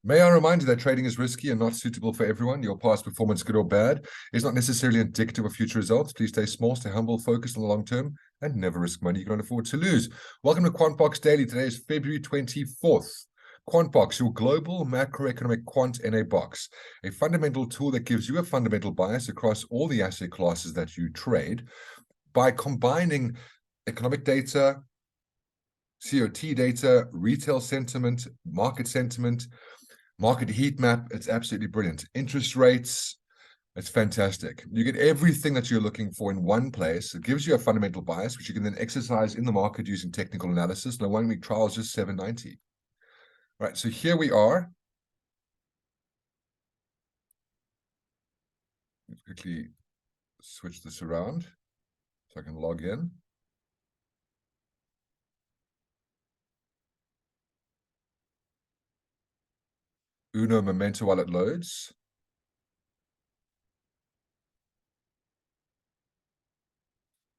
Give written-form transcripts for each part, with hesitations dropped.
May I remind you that trading is risky and not suitable for everyone. Your past performance, good or bad, is not necessarily indicative of future results. Please stay small, stay humble, focus on the long term, and never risk money you cannot afford to lose. Welcome to QuantBox Daily. Today is February 24th. QuantBox, your global macroeconomic Quant-in-a-Box, a fundamental tool that gives you a fundamental bias across all the asset classes that you trade by combining economic data, COT data, retail sentiment, market heat map. It's absolutely brilliant. Interest rates, it's fantastic. You get everything that you're looking for in one place. It gives you a fundamental bias, which you can then exercise in the market using technical analysis. And a 1 week trial is just $7.90. Right, so here we are. Let's quickly switch this around so I can log in. Uno momento while it loads.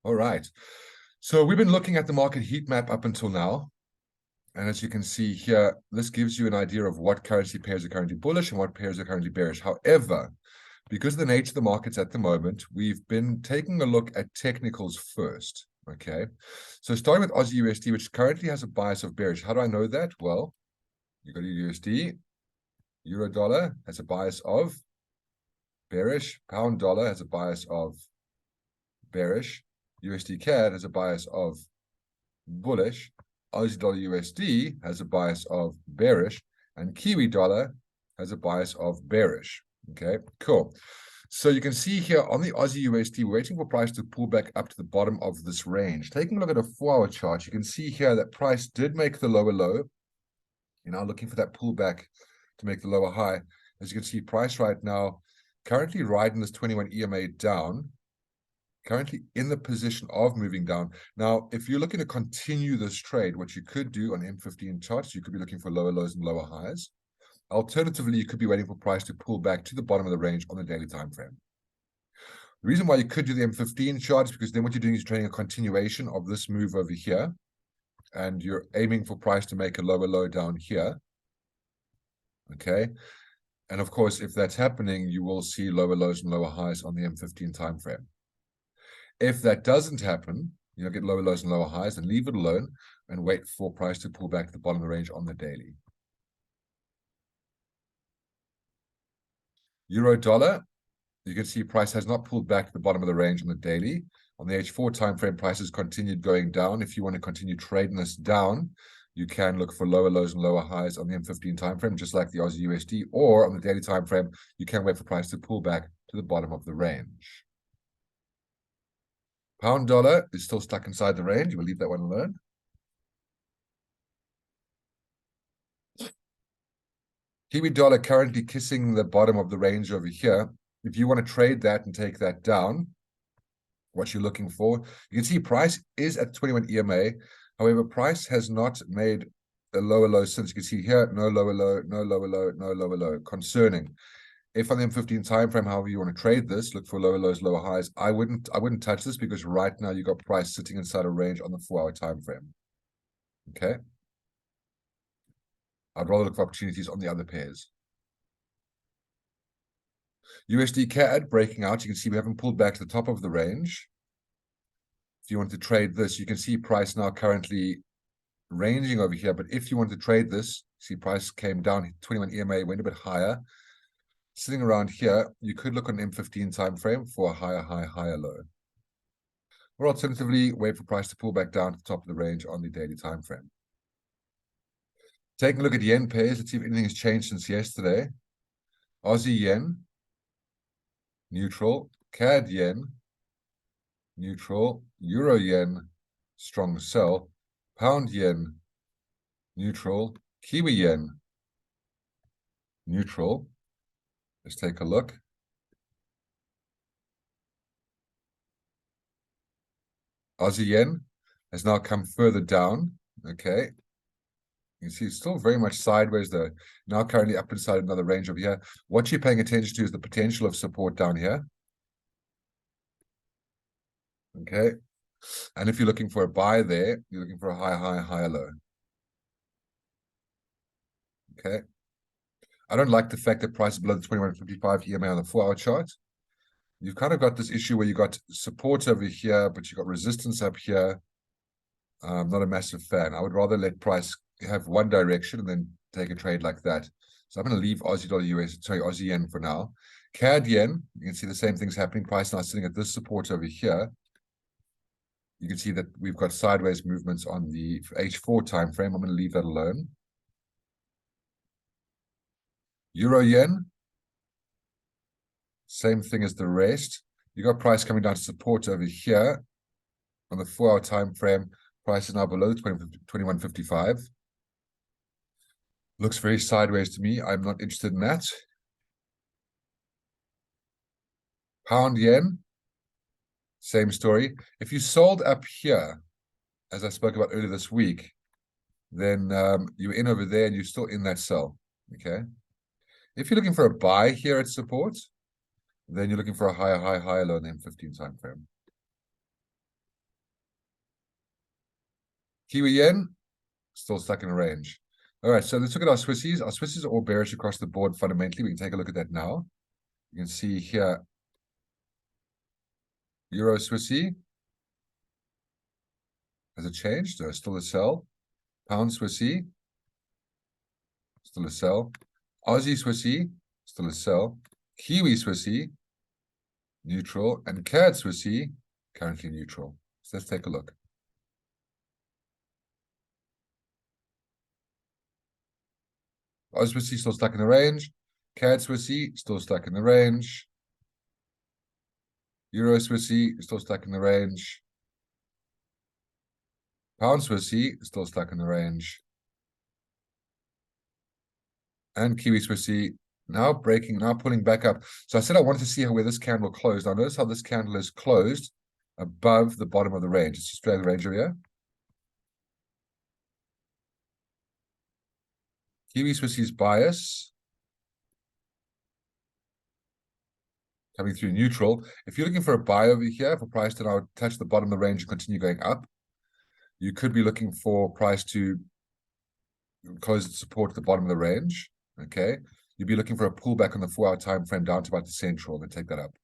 All right. So we've been looking at the market heat map up until now. And as you can see here, this gives you an idea of what currency pairs are currently bullish and what pairs are currently bearish. However, because of the nature of the markets at the moment, we've been taking a look at technicals first. Okay. So starting with Aussie USD, which currently has a bias of bearish. How do I know that? Well, you go to USD. Euro dollar has a bias of bearish. Pound dollar has a bias of bearish. USD CAD has a bias of bullish. Aussie dollar USD has a bias of bearish, and Kiwi dollar has a bias of bearish. Okay, cool. So you can see here on the Aussie USD, we're waiting for price to pull back up to the bottom of this range. Taking a look at a 4-hour chart, you can see here that price did make the lower low. You're now looking for that pullback to make the lower high. As you can see, price right now currently riding this 21 EMA down, currently in the position of moving down. Now, if you're looking to continue this trade, what you could do on M15 charts, you could be looking for lower lows and lower highs. Alternatively, you could be waiting for price to pull back to the bottom of the range on the daily time frame. The reason why you could do the M15 chart is because then what you're doing is trading a continuation of this move over here, and you're aiming for price to make a lower low down here. Okay. And of course, if that's happening, you will see lower lows and lower highs on the M15 time frame. If that doesn't happen, you'll get lower lows and lower highs, and leave it alone and wait for price to pull back to the bottom of the range on the daily. Euro dollar, you can see price has not pulled back to the bottom of the range on the daily. On the H4 time frame, price has continued going down. If you want to continue trading this down, you can look for lower lows and lower highs on the M15 time frame, just like the Aussie USD, or on the daily time frame, you can wait for price to pull back to the bottom of the range. Pound dollar is still stuck inside the range. We'll leave that one alone. Kiwi dollar currently kissing the bottom of the range over here. If you want to trade that and take that down, what you're looking for, you can see price is at 21 EMA. However, price has not made a lower low since. You can see here, no lower low, no lower low, no lower low. Concerning. If on the M15 time frame, however you want to trade this, look for lower lows, lower highs. I wouldn't touch this because right now you got price sitting inside a range on the 4-hour time frame. Okay. I'd rather look for opportunities on the other pairs. USD CAD breaking out. You can see we haven't pulled back to the top of the range. If you want to trade this, you can see price now currently ranging over here. But if you want to trade this, see price came down, 21 EMA, went a bit higher. Sitting around here, you could look on M15 time frame for a higher high, higher low. Or alternatively, wait for price to pull back down to the top of the range on the daily time frame. Taking a look at yen pairs, let's see if anything has changed since yesterday. Aussie yen, neutral. CAD yen, neutral. Euro yen, strong sell. Pound yen, neutral. Kiwi yen, neutral. Let's take a look. Aussie yen has now come further down. Okay. You can see it's still very much sideways though. Now currently up inside another range over here. What you're paying attention to is the potential of support down here. Okay. And if you're looking for a buy there, you're looking for a higher, higher, higher low. Okay. I don't like the fact that price is below the 21.55 EMA on the 4-hour chart. You've kind of got this issue where you got support over here, but you got resistance up here. I'm not a massive fan. I would rather let price have one direction and then take a trade like that. So I'm going to leave Aussie dollar US, sorry, Aussie yen for now. CAD yen, you can see the same things happening. Price now sitting at this support over here. You can see that we've got sideways movements on the H4 time frame. I'm going to leave that alone. Euro yen, same thing as the rest. You got price coming down to support over here on the 4-hour time frame. Price is now below 21.55. Looks very sideways to me. I'm not interested in that. Pound yen, same story. If you sold up here, as I spoke about earlier this week, then you're in over there and you're still in that sell. Okay. If you're looking for a buy here at support, then you're looking for a higher low in the M15 time frame. Kiwi yen, still stuck in a range. All right, so let's look at our Swissies. Our Swissies are all bearish across the board fundamentally. We can take a look at that now. You can see here, Euro Swissy. Has it changed? No, still a sell. Pound Swissy, still a sell. Aussie Swissy, still a sell. Kiwi Swissy, neutral. And CAD Swissy, currently neutral. So let's take a look. Aussie Swissy still stuck in the range. CAD Swissy still stuck in the range. Euro Swissy still stuck in the range. Pound Swissy still stuck in the range. And Kiwi Swissy now breaking, now pulling back up. So I said I wanted to see where this candle closed. Now notice how this candle is closed above the bottom of the range. Let's just drag the range over here. Kiwi Swissy's bias coming through neutral. If you're looking for a buy over here, for price to now touch the bottom of the range and continue going up, you could be looking for price to close the support at the bottom of the range. Okay, you'd be looking for a pullback on the 4-hour time frame down to about the central and then take that up.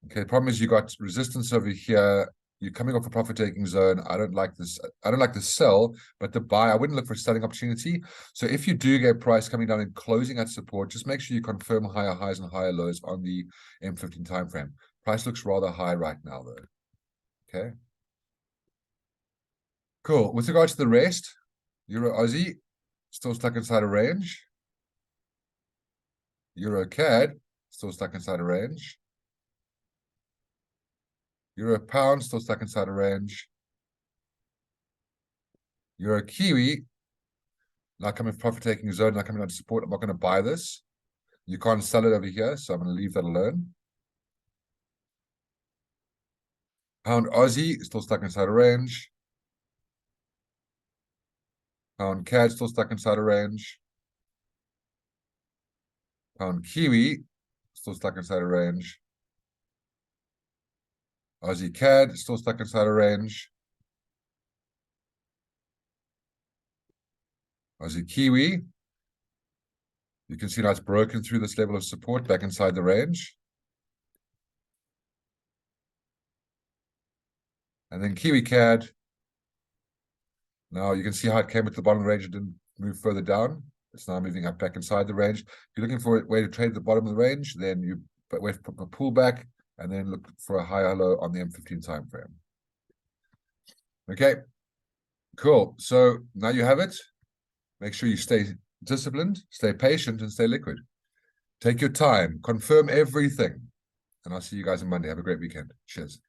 Okay, the problem is you got resistance over here. You're coming off a profit-taking zone. I don't like this. I don't like the sell, but the buy, I wouldn't look for a selling opportunity. So if you do get price coming down and closing at support, just make sure you confirm higher highs and higher lows on the M15 time frame. Price looks rather high right now, though. Okay. Cool. With regards to the rest, Euro Aussie still stuck inside a range. Euro CAD still stuck inside a range. Euro pound still stuck inside a range. Euro Kiwi now coming profit taking zone, now coming down to support. I'm not going to buy this. You can't sell it over here, so I'm going to leave that alone. Pound Aussie still stuck inside a range. Pound CAD still stuck inside a range. Pound Kiwi still stuck inside a range. Aussie CAD still stuck inside a range. Aussie Kiwi. You can see now it's broken through this level of support back inside the range. And then Kiwi CAD. Now you can see how it came at the bottom of the range and didn't move further down. It's now moving up back inside the range. If you're looking for a way to trade the bottom of the range, then you wait for a pullback and then look for a higher low on the M15 time frame. Okay, cool. So now you have it. Make sure you stay disciplined, stay patient, and stay liquid. Take your time, confirm everything. And I'll see you guys on Monday. Have a great weekend. Cheers.